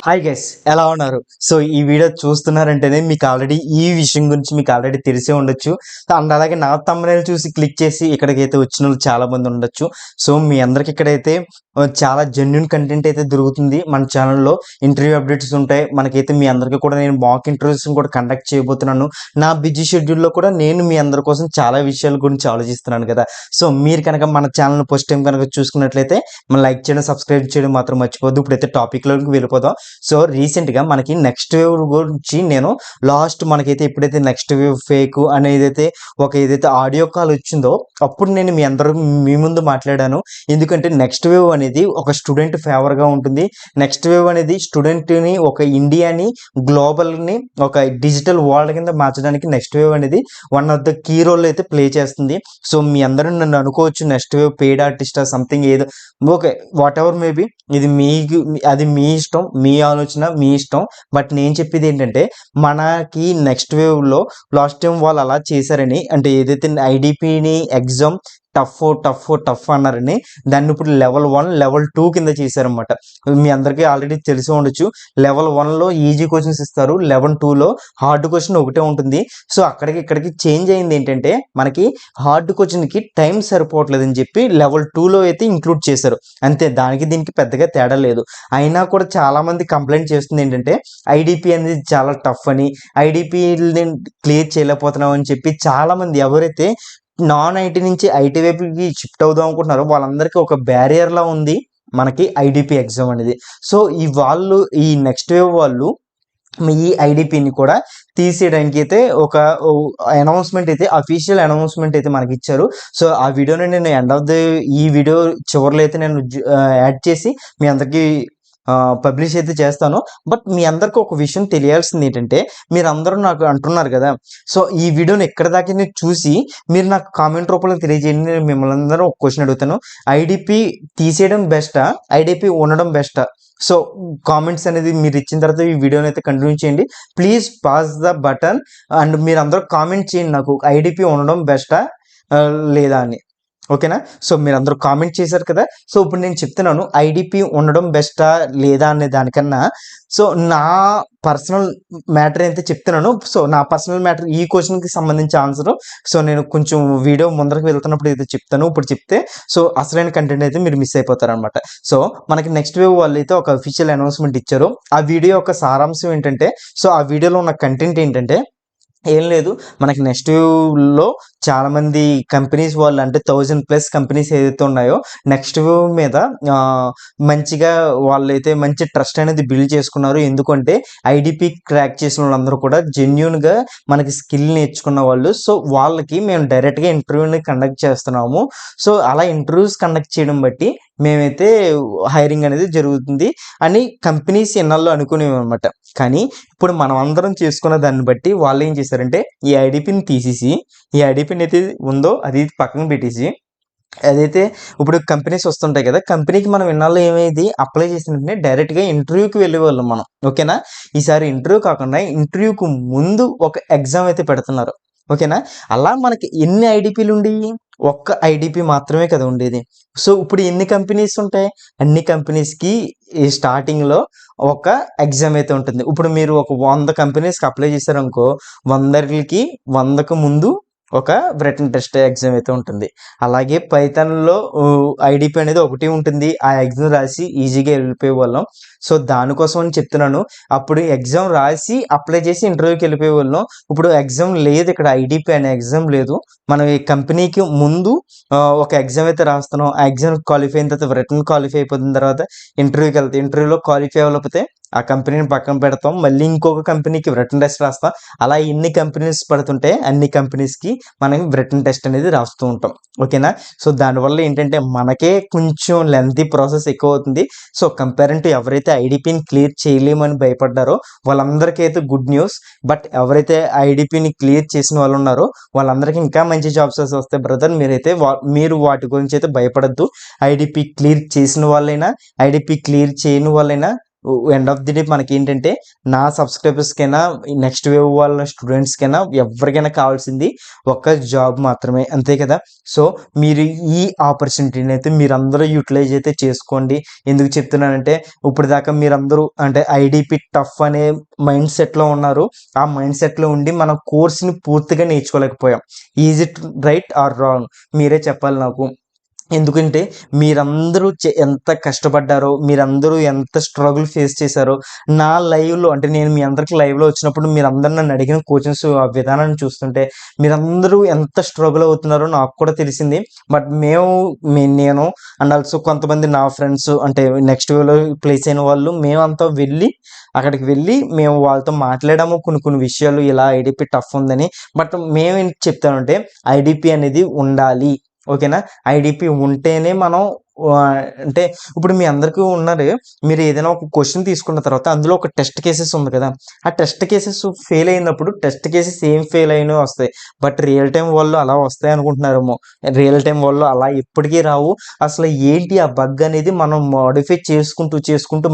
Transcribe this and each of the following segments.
Hi guys, ఎలా ఉన్నారు? So ఈ వీడియో చూస్తున్నారంటేనే మీకు ఆల్రెడీ ఈ విషయం గురించి మీకు ఆల్రెడీ తెలిసే ఉండొచ్చు. అండ్ అలాగే నా thumbnail చూసి క్లిక్ చేసి ఇక్కడికైతే వచ్చిన వాళ్ళు చాలా మంది ఉండొచ్చు. సో మీ అందరికి ఇక్కడైతే చాలా జెన్యున్ కంటెంట్ అయితే దొరుకుతుంది మన ఛానల్లో. ఇంటర్వ్యూ అప్డేట్స్ ఉంటాయి మనకైతే. మీ అందరికీ కూడా నేను మాక్ ఇంటర్వ్యూస్ కూడా కండక్ట్ చేయబోతున్నాను. నా బిజీ షెడ్యూల్లో కూడా నేను మీ అందరి కోసం చాలా విషయాల గురించి ఆలోచిస్తున్నాను కదా. సో మీరు కనుక మన ఛానల్ ఫస్ట్ టైం కనుక చూసుకున్నట్లయితే మన లైక్ చేయడం, సబ్స్క్రైబ్ చేయడం మాత్రం మర్చిపోద్దు. ఇప్పుడైతే టాపిక్లోకి వెళ్ళిపోదాం. సో రీసెంట్గా మనకి నెక్స్ట్ వేవ్ గురించి నేను మనకైతే ఎప్పుడైతే నెక్స్ట్ వేవ్ ఫేక్ అనేది ఏదైతే ఆడియో కాల్ వచ్చిందో అప్పుడు నేను మీ ముందు మాట్లాడాను. ఎందుకంటే నెక్స్ట్ వేవ్ అనేది ఒక స్టూడెంట్ ఫేవర్గా ఉంటుంది. నెక్స్ట్ వేవ్ అనేది స్టూడెంట్ని, ఒక ఇండియాని, గ్లోబల్ని ఒక డిజిటల్ వరల్డ్ కింద మార్చడానికి నెక్స్ట్ వేవ్ అనేది one of the key role అయితే ప్లే చేస్తుంది. సో మీ అందరూ నన్ను అనుకోవచ్చు నెక్స్ట్ వేవ్ పెయిడ్ ఆర్టిస్టా సంథింగ్ ఏదో, ఓకే వాట్ ఎవర్ మేబీ, ఇది అది మీ ఇష్టం, మీ ఆలోచన, మీ ఇష్టం. బట్ నేను చెప్పేది ఏంటంటే మనకి నెక్స్ట్ వేవ్లో లాస్ట్ టైం వాళ్ళు అలా చేశారని, అంటే ఏదైతే ఐడిపిని ఎగ్జామ్ టఫ్ అన్నారని దాన్ని ఇప్పుడు లెవెల్ 1 లెవెల్ 2 కింద చేశారనమాట. మీ అందరికీ ఆల్రెడీ తెలిసి ఉండొచ్చు. లెవెల్ 1లో ఈజీ క్వశ్చన్స్ ఇస్తారు, లెవెల్ 2లో హార్డ్ క్వశ్చన్ ఒకటే ఉంటుంది. సో ఇక్కడికి చేంజ్ అయింది ఏంటంటే మనకి హార్డ్ క్వశ్చన్కి టైం సరిపోవట్లేదని చెప్పి లెవెల్ 2లో అయితే ఇంక్లూడ్ చేశారు. అంతే, దానికి దీనికి పెద్దగా తేడా లేదు. అయినా కూడా చాలామంది కంప్లైంట్ చేస్తుంది ఏంటంటే ఐడిపి అనేది చాలా టఫ్ అని, ఐడిపిని క్లియర్ చేయలేకపోతున్నాం అని చెప్పి చాలామంది ఎవరైతే నాన్ ఐటీ నుంచి ఐటీ వైపుకి షిఫ్ట్ అవుదాం అనుకుంటున్నారో వాళ్ళందరికీ ఒక బ్యారియర్లా ఉంది మనకి ఐడిపి ఎగ్జామ్ అనేది. సో ఈ నెక్స్ట్ వేవ్ వాళ్ళు ఈ ఐడిపిని కూడా తీసేయడానికి అయితే ఒక అనౌన్స్మెంట్ అయితే, అఫీషియల్ అనౌన్స్మెంట్ అయితే మనకి ఇచ్చారు. సో ఆ వీడియోని నేను ఈ వీడియో చివరిలో అయితే నేను యాడ్ చేసి మీ అందరికీ పబ్లిష్ అయితే చేస్తాను. బట్ మీ అందరికీ ఒక విషయం తెలియాల్సింది ఏంటంటే, మీరు అందరూ నాకు అంటున్నారు కదా, సో ఈ వీడియోని ఎక్కడి దాకా చూసి మీరు నాకు కామెంట్ రూపంలో తెలియజేయండి. నేను మిమ్మల్ని అందరూ ఒక క్వశ్చన్ అడుగుతాను. ఐడిపి తీసేయడం బెస్టా, ఐడిపి ఉండడం బెస్టా? సో కామెంట్స్ అనేది మీరు ఇచ్చిన తర్వాత ఈ వీడియోని అయితే కంటిన్యూ చేయండి. Please pass the button and మీరు అందరూ కామెంట్ చేయండి నాకు ఐడిపి ఉండడం బెస్టా లేదా అని. ఓకేనా? సో మీరు అందరూ కామెంట్ చేశారు కదా. సో ఇప్పుడు నేను చెప్తున్నాను ఐడిపి ఉండడం బెస్టా లేదా అనే దానికన్నా, సో నా పర్సనల్ మ్యాటర్ అయితే చెప్తున్నాను. సో నా పర్సనల్ మ్యాటర్ ఈ క్వశ్చన్కి సంబంధించి ఆన్సర్. సో నేను కొంచెం వీడియో ముందరకు వెళ్తున్నప్పుడు అయితే చెప్తాను. ఇప్పుడు చెప్తే సో అసలైన కంటెంట్ అయితే మీరు మిస్ అయిపోతారు అనమాట. సో మనకి నెక్స్ట్ వేవ్ వాళ్ళు అయితే ఒక అఫీషియల్ అనౌన్స్మెంట్ ఇచ్చారు. ఆ వీడియో యొక్క సారాంశం ఏంటంటే, సో ఆ వీడియోలో ఉన్న కంటెంట్ ఏంటంటే ఏం లేదు, మనకి నెక్స్ట్ వేవ్లో చాలామంది కంపెనీస్ వాళ్ళు, అంటే 1000+ కంపెనీస్ ఏదైతే ఉన్నాయో నెక్స్ట్ వేవ్ మీద మంచిగా వాళ్ళైతే మంచి ట్రస్ట్ అనేది బిల్డ్ చేసుకున్నారు. ఎందుకంటే ఐడిపి క్రాక్ చేసిన వాళ్ళందరూ కూడా జెన్యున్గా మనకి స్కిల్ నేర్చుకున్న వాళ్ళు. సో వాళ్ళకి మేము డైరెక్ట్గా ఇంటర్వ్యూని కండక్ట్ చేస్తున్నాము. సో అలా ఇంటర్వ్యూస్ కండక్ట్ చేయడం బట్టి మేమైతే హైరింగ్ అనేది జరుగుతుంది అని కంపెనీస్ ఎన్నాళ్ళు అనుకునేవి అనమాట. కానీ ఇప్పుడు మనం అందరం చేసుకున్న దాన్ని బట్టి వాళ్ళు ఏం చేశారంటే ఈ ఐడిపిని తీసేసి, ఈ ఐడిపిని అయితే ఉందో అది పక్కన పెట్టేసి, అదైతే ఇప్పుడు కంపెనీస్ వస్తుంటాయి కదా, కంపెనీకి మనం ఇన్నాళ్ళు ఏమైంది అప్లై చేసినట్టునే డైరెక్ట్గా ఇంటర్వ్యూకి వెళ్ళేవాళ్ళం మనం. ఓకేనా? ఈసారి ఇంటర్వ్యూ కాకుండా ఇంటర్వ్యూకి ముందు ఒక ఎగ్జామ్ అయితే పెడుతున్నారు. ఓకేనా? అలా మనకి ఎన్ని ఐడిపీలు ఉండేవి? ఒక్క ఐడిపి మాత్రమే కదా ఉండేది. సో ఇప్పుడు ఎన్ని కంపెనీస్ ఉంటాయి? అన్ని కంపెనీస్కి ఈ స్టార్టింగ్లో ఒక ఎగ్జామ్ అయితే ఉంటుంది. ఇప్పుడు మీరు ఒక 100 కంపెనీస్కి అప్లై చేశారనుకో, 100కి ముందు ఒక రిటన్ టెస్ట్ ఎగ్జామ్ అయితే ఉంటుంది. అలాగే పైథాన్లో ఐడిపి అనేది ఒకటి ఉంటుంది. ఆ ఎగ్జామ్ రాసి ఈజీగా వెళ్ళిపోయే వాళ్ళం. సో దానికోసం అని చెప్తున్నాను. అప్పుడు ఎగ్జామ్ రాసి అప్లై చేసి ఇంటర్వ్యూకి వెళ్ళిపోయే వాళ్ళం. ఇప్పుడు ఎగ్జామ్ లేదు, ఇక్కడ ఐడిపి అనే ఎగ్జామ్ లేదు. మనం ఈ కంపెనీకి ముందు ఒక ఎగ్జామ్ అయితే రాస్తున్నాం. ఆ ఎగ్జామ్ క్వాలిఫై అయిన తర్వాత రిటర్న్ క్వాలిఫై అయిపోయిన తర్వాత ఇంటర్వ్యూకి వెళ్తాం. ఇంటర్వ్యూలో క్వాలిఫై అవ్వకపోతే ఆ కంపెనీని పక్కన పెడతాం, మళ్ళీ ఇంకొక కంపెనీకి రిటర్న్ టెస్ట్ రాస్తాం. అలా ఎన్ని కంపెనీస్ పడుతుంటే అన్ని కంపెనీస్కి మనం రిటర్న్ టెస్ట్ అనేది రాస్తూ ఉంటాం. ఓకేనా? సో దానివల్ల ఏంటంటే మనకే కొంచెం లెంతీ ప్రాసెస్ ఎక్కువ అవుతుంది. సో కంపేరింగ్ టు ఎవరైతే ఐడిపిని క్లియర్ చేయలేమని భయపడ్డారో వాళ్ళందరికీ అయితే గుడ్ న్యూస్. బట్ ఎవరైతే ఐడిపిని క్లియర్ చేసిన వాళ్ళు ఉన్నారో వాళ్ళందరికీ ఇంకా మంచి జాబ్స్ వస్తాయి బ్రదర్. మీరు వాటి గురించి అయితే భయపడద్దు. ఐడిపి క్లియర్ చేసిన వాళ్ళైనా, ఐడిపి క్లియర్ చేయని వాళ్ళైనా ఎండ్ ఆఫ్ ది డే మనకేంటంటే నా సబ్స్క్రైబర్స్‌కైనా, నెక్స్ట్ వేవ్ వాళ్ళ స్టూడెంట్స్‌కైనా ఎవ్వరికైనా కావాల్సింది ఒక్క జాబ్ మాత్రమే. అంతే కదా! సో, మీరు ఈ ఆపర్చునిటీని అయితే మీరందరూ యుటిలైజ్ అయితే చేసుకోండి. ఎందుకు చెప్తున్నానంటే ఇప్పటిదాకా మీరందరూ అంటే ఐడీపీ టఫ్ అనే మైండ్ సెట్‌లో ఉన్నారు. ఆ మైండ్ సెట్‌లో ఉండి మనం కోర్స్‌ని పూర్తిగా నేర్చుకోలేకపోయాం. Is it right or wrong? మీరే చెప్పాలి నాకు. ఎందుకంటే మీరందరూ ఎంత కష్టపడ్డారో, మీరందరూ ఎంత స్ట్రగుల్ ఫేస్ చేశారో, నా లైవ్‌లో అంటే నేను మీ అందరికి లైవ్‌లో వచ్చినప్పుడు మీరందరూ నన్ను అడిగిన క్వెషన్స్ ఆ విధానాన్ని చూస్తుంటే మీరందరూ ఎంత స్ట్రగుల్ అవుతున్నారో నాకు కూడా తెలిసింది. బట్ నేను అండ్ ఆల్సో కొంతమంది నా ఫ్రెండ్స్ అంటే నెక్స్ట్ వేవ్‌లో ప్లేస్ అయిన వాళ్ళు మేమంతా అక్కడికి వెళ్ళి మేము వాళ్ళతో మాట్లాడాము కొన్ని కొన్ని విషయాలు ఇలా ఐడీపీ టఫ్ ఉందని. బట్ మేమేం చెప్తామంటే ఐడీపీ అనేది ఉండాలి. ఓకేనా? ఐడీపీ ఉంటేనే మనం అంటే ఇప్పుడు మీ అందరికీ ఉన్నది మీరు ఏదైనా ఒక క్వెషన్ తీసుకున్న తర్వాత అందులో ఒక టెస్ట్ కేసెస్ ఉంది కదా! ఆ టెస్ట్ కేసెస్ ఫెయిల్ అయినప్పుడు టెస్ట్ కేసెస్ ఏం ఫెయిల్ అయినవో వస్తాయి. బట్ రియల్ టైమ్ వరల్డ్‌లో అలా వస్తాయి అనుకుంటున్నారేమో. రియల్ టైమ్ వరల్డ్‌లో అలా ఎప్పటికీ రావు. అసలు ఏంటి ఆ బగ్ అనేది మనం మోడిఫై చేసుకుంటూ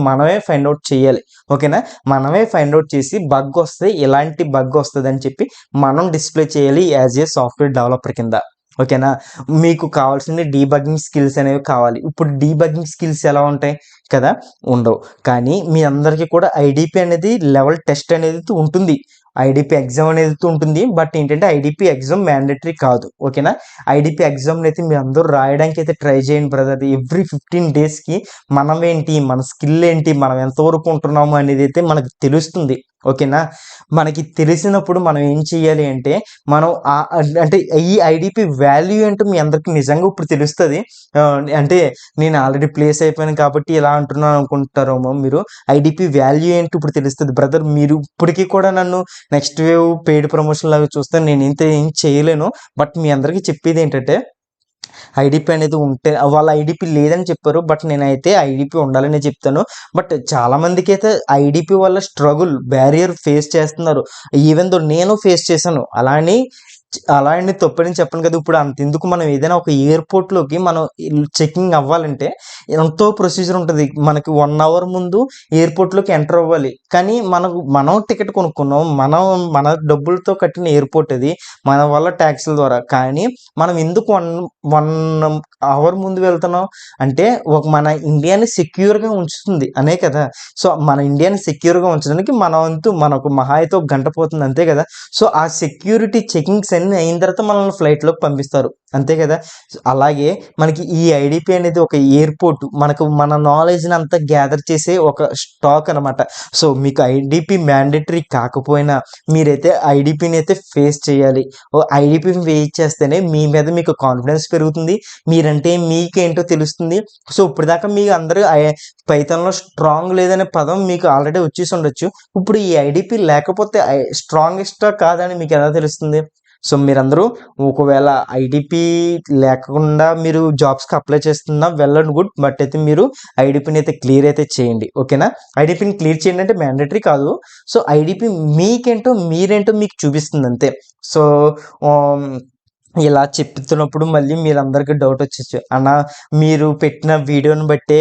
మనమే ఫైండ్ ఔట్ చేయాలి. ఓకేనా? మనమే ఫైండ్ ఔట్ చేసి బగ్ వస్తే ఇలాంటి బగ్ వస్తదని చెప్పి మనం డిస్‌ప్లే చేయాలి యాస్ ఎ సాఫ్ట్‌వేర్ డెవలపర్ కింద. ఓకేనా? మీకు కావాల్సింది డీబగ్గింగ్ స్కిల్స్ అనేవి కావాలి. ఇప్పుడు డీబగ్గింగ్ స్కిల్స్ ఎలా ఉంటాయి కదా! ఉండవు. కానీ మీ అందరికీ కూడా ఐడీపీ అనేది లెవెల్ టెస్ట్ అనేది ఉంటుంది. ఐడీపీ ఎగ్జామ్ అనేది ఉంటుంది. బట్ ఏంటంటే ఐడీపీ ఎగ్జామ్ మ్యాండేటరీ కాదు. ఓకేనా? ఐడీపీ ఎగ్జామ్‌నైతే మీరందరూ రాయడానికైతే ట్రై చేయండి బ్రదర్. ఎవ్రీ 15 డేస్‌కి మనమేంటి, మన స్కిల్ ఏంటి, మనం ఎంతవరకు ఉంటున్నాము అనేదైతే మనకు తెలుస్తుంది. ఓకేనా? మనకి తెలిసినప్పుడు మనం ఏం చేయాలి అంటే మనం అంటే ఈ ఐడీపీ వాల్యూ ఏంటో మీ అందరికి నిజంగా ఇప్పుడు తెలుస్తది. అంటే నేను ఆల్రెడీ ప్లేస్ అయిపోయాను కాబట్టి ఇలా అంటున్నాను అనుకుంటారేమో మీరు. ఐడీపీ వాల్యూ ఏంటో ఇప్పుడు తెలుస్తది. బ్రదర్ మీరు ఇప్పటికి కూడా నన్ను నెక్స్ట్ వేవ్ పెయిడ్ ప్రమోషన్ లాగా చూస్తే ఏం చేయలేను. బట్ మీ అందరికీ చెప్పేదేంటంటే ఐడీపీ అనేది ఉంటే వాళ్ళ ఐడీపీ లేదని చెప్పారు. బట్ నేనైతే ఐడీపీ ఉండాలనే చెప్తాను. బట్ చాలా మందికైతే ఐడీపీ వల్ల బ్యారియర్ ఫేస్ చేస్తున్నారు. ఈవెన్ దో నేను ఫేస్ చేశాను. అలా అని తప్పని చెప్పను కదా! ఇప్పుడు అంతెందుకు మనం ఏదైనా ఒక ఎయిర్‌పోర్ట్‌లోకి మనం చెకింగ్ అవ్వాలంటే ఎంతో ప్రొసీజర్ ఉంటది. మనకి 1 అవర్ ముందు ఎయిర్‌పోర్ట్‌లోకి ఎంటర్ అవ్వాలి. కానీ మనం టికెట్ కొనుక్కున్నాం. మన డబ్బులతో కట్టిన ఎయిర్‌పోర్ట్ అది. మన వల్ల ట్యాక్స్‌ల ద్వారా. కానీ మనం ఎందుకు 1 అవర్ ముందు వెళ్తున్నాం అంటే మన ఇండియాని సెక్యూర్‌గా ఉంచుతుంది అనే కదా! సో, మన ఇండియాని సెక్యూర్‌గా ఉంచడానికి మన వంతు మనకు మహా అయితే ఒక గంట పోతుంది అంతే కదా! సో, ఆ సెక్యూరిటీ చెకింగ్స్ అన్నీ అయిన తర్వాత మనల్ని ఫ్లైట్‌లోకి పంపిస్తారు. అంతే కదా! అలాగే మనకి ఈ ఐడీపీ అనేది ఒక ఎయిర్‌పోర్ట్ మన నాలెడ్జ్‌ని అంతా గ్యాదర్ చేసే ఒక స్టాక్ అనమాట. సో, మీకు ఐడీపీ మ్యాండేటరీ కాకపోయినా మీరైతే ఐడీపీని అయితే ఫేస్ చేయాలి. ఐడీపీని ఫేస్ చేస్తేనే మీ మీద మీకు కాన్ఫిడెన్స్ పెరుగుతుంది. మీరంటే మీకేంటో తెలుస్తుంది. సో, ఇప్పటిదాకా మీ అందరూ పైథాన్‌లో స్ట్రాంగ్ లేదనే పదం మీకు ఆల్రెడీ వచ్చేసి ఉండొచ్చు. ఇప్పుడు ఈ ఐడీపీ లేకపోతే స్ట్రాంగెస్టా కాదా అని మీకెలా తెలుస్తుంది? సో, మీరందరూ ఒకవేళ ఐడీపీ లేకుండా మీరు జాబ్స్‌కి అప్లై చేస్తున్నా వెల్ అండ్ గుడ్. బట్ అయితే మీరు ఐడీపీని అయితే క్లియర్ అయితే చేయండి. ఓకేనా? ఐడీపీని క్లియర్ చేయండి అంటే మ్యాండేటరీ కాదు. సో, ఐడీపీ మీరేంటో మీకు చూపిస్తుంది అంతే. సో, ఆహ్ ఇలా చెప్తున్నప్పుడు మళ్ళీ మీరందరికి డౌట్ వచ్చేచ్చు. అన్న మీరు పెట్టిన వీడియోని బట్టే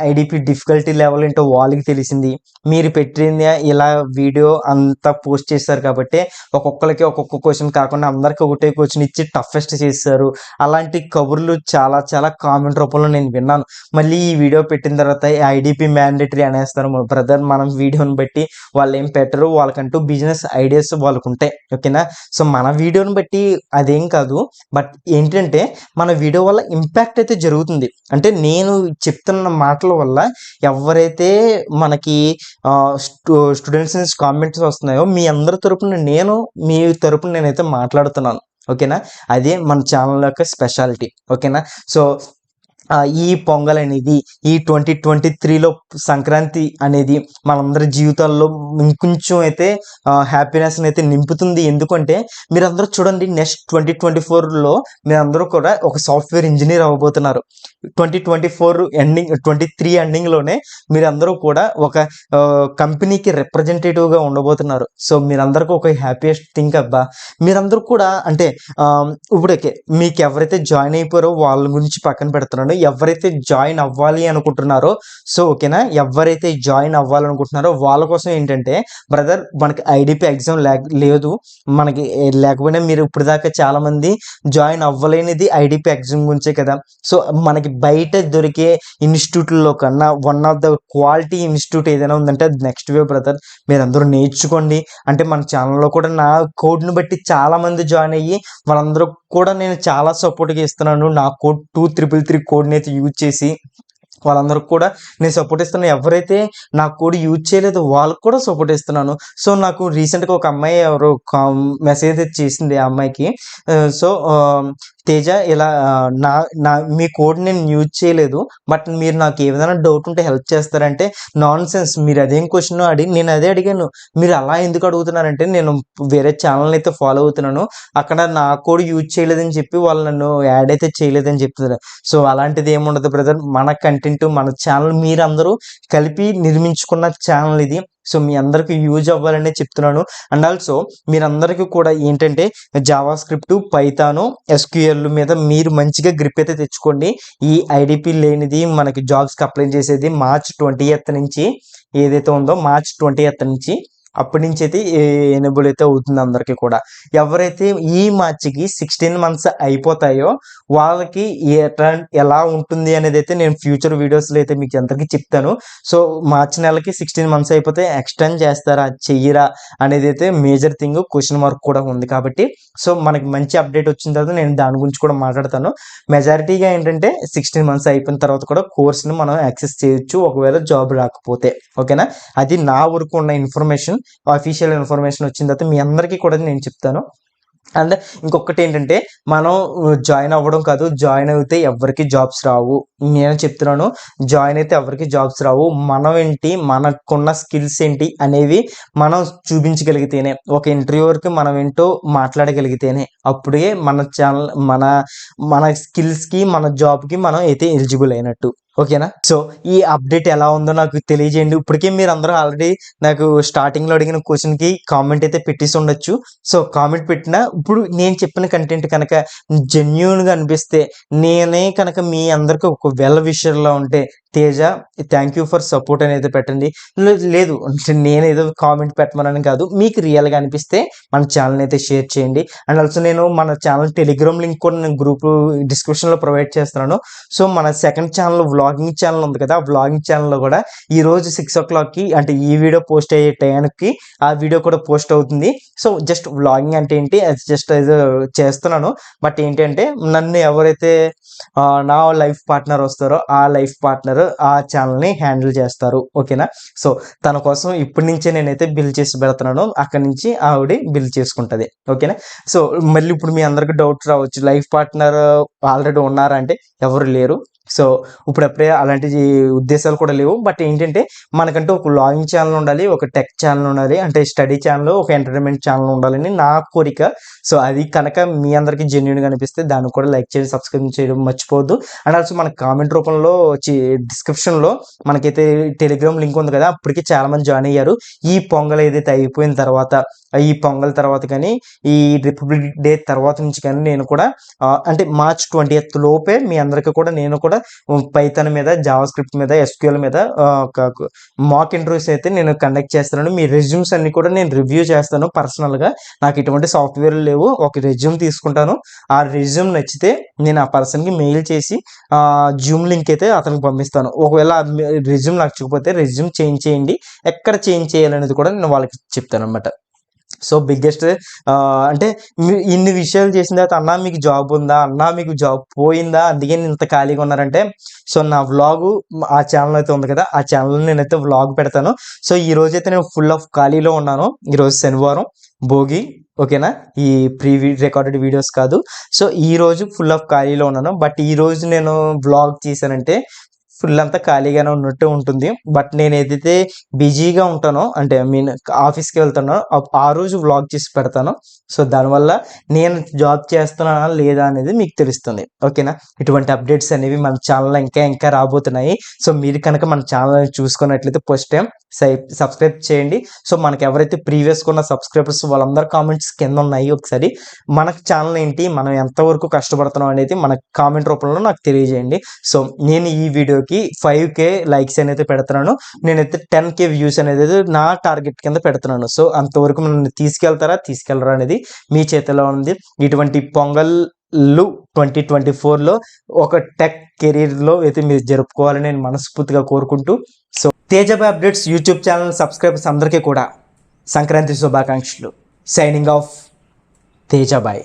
ఐడీపీ డిఫికల్టీ లెవెల్ ఏంటో వాళ్ళకి తెలిసింది. మీరు పెట్టింది ఇలా వీడియో అంతా పోస్ట్ చేశారు కాబట్టే ఒక్కొక్కళ్ళకి ఒక్కొక్క క్వెషన్ కాకుండా అందరికి ఒకటే క్వెషన్ ఇచ్చి టఫెస్ట్ చేసేసారు. అలాంటి కబుర్లు చాలా చాలా కామెంట్ రూపంలో నేను విన్నాను. మళ్ళీ ఈ వీడియో పెట్టిన తర్వాత ఐడీపీ మ్యాండేటరీ అనేస్తారు. బ్రదర్ మనం వీడియోని బట్టి వాళ్ళేం పెట్టరు. వాళ్ళకంటూ బిజినెస్ ఐడియాస్ వాళ్ళకుంటాయి. ఓకేనా? సో, మన వీడియోని బట్టి అదేం కాదు. బట్ ఏంటంటే మన వీడియో వల్ల ఇంపాక్ట్ అయితే జరుగుతుంది. అంటే నేను చెప్తున్న మాటల వల్ల ఎవరైతే మనకి స్టూడెంట్స్ నుంచి కామెంట్స్ వస్తున్నాయో మీ అందరి తరపున మీ తరపున నేనైతే మాట్లాడుతున్నాను. ఓకేనా? అదే మన ఛానల్ యొక్క స్పెషాలిటీ. ఓకేనా? సో, ఈ పొంగల్ అనేది ఈ 2023లో సంక్రాంతి అనేది మనందరి జీవితాల్లో ఇంకొంచెం అయితే హ్యాపీనెస్‌ని అయితే నింపుతుంది. ఎందుకంటే మీరందరూ చూడండి నెక్స్ట్ 2024లో మీరందరూ కూడా ఒక సాఫ్ట్‌వేర్ ఇంజినీర్ అవ్వబోతున్నారు. 2024 ఎండింగ్ 23 ఎండింగ్లోనే మీరందరూ కూడా ఒక కంపెనీకి రిప్రజెంటేటివ్గా ఉండబోతున్నారు. సో మీరందరికీ ఒక హ్యాపీయెస్ట్ థింక్ అబ్బా. మీరందరూ కూడా అంటే ఇప్పుడైతే మీకు ఎవరైతే జాయిన్ అయిపోయారో వాళ్ళ గురించి పక్కన పెడుతున్నాను. ఎవరైతే జాయిన్ అవ్వాలి అనుకుంటున్నారో సో ఓకేనా, ఎవరైతే జాయిన్ అవ్వాలనుకుంటున్నారో వాళ్ళ కోసం ఏంటంటే బ్రదర్, మనకి ఐడిపి ఎగ్జామ్ లేదు, మనకి లేకపోయినా మీరు ఇప్పుడు దాకా చాలామంది జాయిన్ అవ్వలేనిది ఐడిపి ఎగ్జామ్ గురించే కదా. సో మనకి బయట దొరికే ఇన్స్టిట్యూట్లో కన్నా one of the quality institute ఏదైనా ఉందంటే అది నెక్స్ట్ వే బ్రదర్. మీరు అందరూ నేర్చుకోండి. అంటే మన ఛానల్లో కూడా నా కోడ్ని బట్టి చాలామంది జాయిన్ అయ్యి వాళ్ళందరూ కూడా నేను చాలా సపోర్ట్గా ఇస్తున్నాను. నా కోడ్ 2333 కోడ్ని అయితే యూజ్ చేసి వాళ్ళందరికి కూడా నేను సపోర్ట్ ఇస్తున్నాను. ఎవరైతే నా కోడ్ యూజ్ చేయలేదో వాళ్ళకి కూడా సపోర్ట్ ఇస్తున్నాను. సో నాకు రీసెంట్గా ఒక అమ్మాయి ఎవరో మెసేజ్ చేసింది. ఆ అమ్మాయికి సో తేజ ఇలా నా నా మీ కోడ్ నేను యూజ్ చేయలేదు, బట్ మీరు నాకు ఏదైనా డౌట్ ఉంటే హెల్ప్ చేస్తారంటే నాన్ సెన్స్, మీరు అదేం క్వశ్చన్ అడిగి నేను అదే అడిగాను. మీరు అలా ఎందుకు అడుగుతున్నారంటే నేను వేరే ఛానల్ అయితే ఫాలో అవుతున్నాను, అక్కడ నా కోడ్ యూజ్ చేయలేదని చెప్పి వాళ్ళు నన్ను యాడ్ అయితే చేయలేదని చెప్తున్నారు. సో అలాంటిది ఏముండదు బ్రదర్. మన కంటెంట్ మన ఛానల్ మీరందరూ కలిపి నిర్మించుకున్న ఛానల్ ఇది. సో మీ అందరికీ యూజ్ అవ్వాలనే చెప్తున్నాను. అండ్ ఆల్సో మీరందరికీ కూడా ఏంటంటే జావా స్క్రిప్ట్, పైథాను, ఎస్క్యూఎల్ మీద మీరు మంచిగా గ్రిప్ అయితే తెచ్చుకోండి. ఈ ఐడిపి లేనిది మనకి జాబ్స్కి అప్లై చేసేది March 20th నుంచి ఏదైతే ఉందో March 20th నుంచి అప్పటి నుంచి అయితే ఎనేబుల్ అయితే అవుతుంది అందరికీ కూడా. ఎవరైతే ఈ మార్చికి 16 months అయిపోతాయో వాళ్ళకి ఎలా ఉంటుంది అనేది అయితే నేను ఫ్యూచర్ వీడియోస్లో అయితే మీకు అందరికీ చెప్తాను. సో మార్చి నెలకి 16 months అయిపోతే ఎక్స్టెండ్ చేస్తారా చెయ్యరా అనేది అయితే మేజర్ థింగ్, క్వశ్చన్ మార్క్ కూడా ఉంది. కాబట్టి సో మనకి మంచి అప్డేట్ వచ్చిన తర్వాత నేను దాని గురించి కూడా మాట్లాడతాను. మెజారిటీగా ఏంటంటే 16 months అయిపోయిన తర్వాత కూడా కోర్స్ని మనం యాక్సెస్ చేయొచ్చు ఒకవేళ జాబ్ రాకపోతే. ఓకేనా, అది నా వరకు ఉన్న ఇన్ఫర్మేషన్. అఫీషియల్ ఇన్ఫర్మేషన్ వచ్చిన తర్వాత మీ అందరికీ కూడా నేను చెప్తాను. అండ్ ఇంకొకటి ఏంటంటే మనం జాయిన్ అవ్వడం కాదు, జాయిన్ అయితే ఎవరికి జాబ్స్ రావు. నేను చెప్తున్నాను, జాయిన్ అయితే ఎవరికి జాబ్స్ రావు. మనం ఏంటి, మనకున్న స్కిల్స్ ఏంటి అనేవి మనం చూపించగలిగితేనే, ఒక ఇంటర్వ్యూవర్కి మనం ఏంటో మాట్లాడగలిగితేనే అప్పుడే మన ఛానల్ మన స్కిల్స్కి మన జాబ్కి మనం అయితే ఎలిజిబుల్ అయినట్టు. ఓకేనా, సో ఈ అప్డేట్ ఎలా ఉందో నాకు తెలియజేయండి. ఇప్పటికే మీరు అందరూ ఆల్రెడీ నాకు స్టార్టింగ్లో అడిగిన క్వశ్చన్కి కామెంట్ అయితే పెట్టేసి ఉండొచ్చు. సో కామెంట్ పెట్టినా ఇప్పుడు నేను చెప్పిన కంటెంట్ కనుక జెన్యూన్గా అనిపిస్తే, నేనే కనుక మీ అందరికీ ఒక వెల్ విషర్లా ఉంటే Teja thank you for support అనేది పెట్టండి. లేదు నేను ఏదో కామెంట్ పెట్టమని కాదు, మీకు రియల్గా అనిపిస్తే మన ఛానల్ అయితే షేర్ చేయండి. అండ్ ఆల్సో నేను మన ఛానల్ టెలిగ్రామ్ లింక్ కూడా నేను గ్రూప్ డిస్క్రిప్షన్లో ప్రొవైడ్ చేస్తున్నాను. సో మన సెకండ్ ఛానల్ వ్లాగింగ్ ఛానల్ ఉంది కదా, ఆ వ్లాగింగ్ ఛానల్లో కూడా ఈరోజు 6 o'clockకి అంటే ఈ వీడియో పోస్ట్ అయ్యే టైంకి ఆ వీడియో కూడా పోస్ట్ అవుతుంది. సో జస్ట్ వ్లాగింగ్ అంటే ఏంటి, అది జస్ట్ ఏదో చేస్తున్నాను. బట్ ఏంటంటే నన్ను ఎవరైతే నా లైఫ్ పార్ట్నర్ వస్తారో ఆ లైఫ్ పార్ట్నర్ ఆ ఛానల్ని హ్యాండిల్ చేస్తారు. ఓకేనా, సో తన కోసం ఇప్పటి నుంచే నేనైతే బిల్ చేసి పెడుతున్నాను, అక్కడి నుంచి ఆవిడ బిల్ చేసుకుంటుంది. ఓకేనా, సో మళ్ళీ ఇప్పుడు మీ అందరికి డౌట్ రావచ్చు, లైఫ్ పార్ట్నర్ ఆల్రెడీ ఉన్నారా అంటే ఎవరు లేరు. సో ఇప్పుడప్పుడే అలాంటి ఉద్దేశాలు కూడా లేవు. బట్ ఏంటంటే మనకంటూ ఒక వ్లాగింగ్ ఛానల్ ఉండాలి, ఒక టెక్ ఛానల్ ఉండాలి, అంటే స్టడీ ఛానల్, ఒక ఎంటర్టైన్మెంట్ ఛానల్ ఉండాలని నా కోరిక. సో అది కనుక మీ అందరికీ జెన్యూన్గా అనిపిస్తే దాన్ని కూడా లైక్ చేయండి, సబ్స్క్రైబ్ చేయడం మర్చిపోవద్దు. అండ్ ఆల్సో మన కామెంట్ రూపంలో డిస్క్రిప్షన్లో మనకైతే టెలిగ్రామ్ లింక్ ఉంది కదా, అప్పటికి చాలామంది జాయిన్ అయ్యారు. ఈ పొంగల్ ఏదైతే అయిపోయిన తర్వాత, ఈ పొంగల్ తర్వాత కానీ ఈ రిపబ్లిక్ డే తర్వాత నుంచి కానీ నేను కూడా అంటే March 20th లోపే మీ అందరికీ కూడా నేను కూడా పైథాన్ మీద, జావా స్క్రిప్ట్ మీద, ఎస్క్యూఎల్ మీద మాక్ ఇంటర్వ్యూస్ అయితే నేను కండక్ట్ చేస్తున్నాను. మీ రెజ్యూమ్స్ అన్ని కూడా నేను రివ్యూ చేస్తాను పర్సనల్గా. నాకు ఇటువంటి సాఫ్ట్వేర్ లేవు, ఒక రెజ్యూమ్ తీసుకుంటాను. ఆ రెజ్యూమ్ నచ్చితే నేను ఆ పర్సన్కి మెయిల్ చేసి జూమ్ లింక్ అయితే అతనికి పంపిస్తాను. ఒకవేళ రెజ్యూమ్ నచ్చకపోతే రెజ్యూమ్ చేంజ్ చేయండి, ఎక్కడ చేంజ్ చేయాలనేది కూడా నేను వాళ్ళకి చెప్తాను అనమాట. సో బిగ్గెస్ట్ అంటే ఇన్ని విషయాలు చేసిన తర్వాత అన్నా మీకు జాబ్ ఉందా, అన్నా మీకు జాబ్ పోయిందా, అందుకే నేను ఇంత ఖాళీగా ఉన్నారంటే సో నా వ్లాగు ఆ ఛానల్ అయితే ఉంది కదా, ఆ ఛానల్లో నేనైతే వ్లాగ్ పెడతాను. సో ఈ రోజు అయితే నేను ఫుల్ ఆఫ్ ఖాళీలో ఉన్నాను. ఈరోజు శనివారం, భోగి. ఓకేనా, ఈ రికార్డెడ్ వీడియోస్ కాదు. సో ఈ రోజు ఫుల్ ఆఫ్ ఖాళీలో ఉన్నాను. బట్ ఈ రోజు నేను వ్లాగ్ చేశానంటే ఫుల్ అంతా ఖాళీగానే ఉన్నట్టు ఉంటుంది. బట్ నేను ఏదైతే బిజీగా ఉంటానో అంటే ఆఫీస్కి వెళ్తానో ఆ రోజు వ్లాగ్ చేసి పెడతాను. సో దానివల్ల నేను జాబ్ చేస్తున్నానా లేదా అనేది మీకు తెలుస్తుంది. ఓకేనా? ఇటువంటి అప్డేట్స్ అనేవి మన ఛానల్లో ఇంకా రాబోతున్నాయి. సో మీరు కనుక మన ఛానల్ని చూసుకున్నట్లయితే ఫస్ట్ టైం సబ్స్క్రైబ్ చేయండి. సో మనకి ఎవరైతే ప్రీవియస్గా ఉన్న సబ్స్క్రైబర్స్ వాళ్ళందరూ కామెంట్స్ కింద ఉన్నాయి. ఒకసారి మన ఛానల్ ఏంటి, మనం ఎంతవరకు కష్టపడుతున్నాం అనేది మన కామెంట్ రూపంలో నాకు తెలియజేయండి. సో నేను ఈ వీడియోకి 5K లైక్స్ అనేది పెడుతున్నాను. నేనైతే 10K వ్యూస్ అనేది నా టార్గెట్ కింద పెడుతున్నాను. సో అంతవరకు నన్ను తీసుకెళ్లరా అనేది మీ చేతిలో ఉంది. ఇటువంటి పొంగల్ 2024లో ఒక టెక్ కెరీర్లో అయితే మీరు జరుపుకోవాలని నేను మనస్ఫూర్తిగా కోరుకుంటూ, so Tejabhai updates YouTube channel subscribers అందరికీ కూడా సంక్రాంతి శుభాకాంక్షలు. Signing off Tejabai.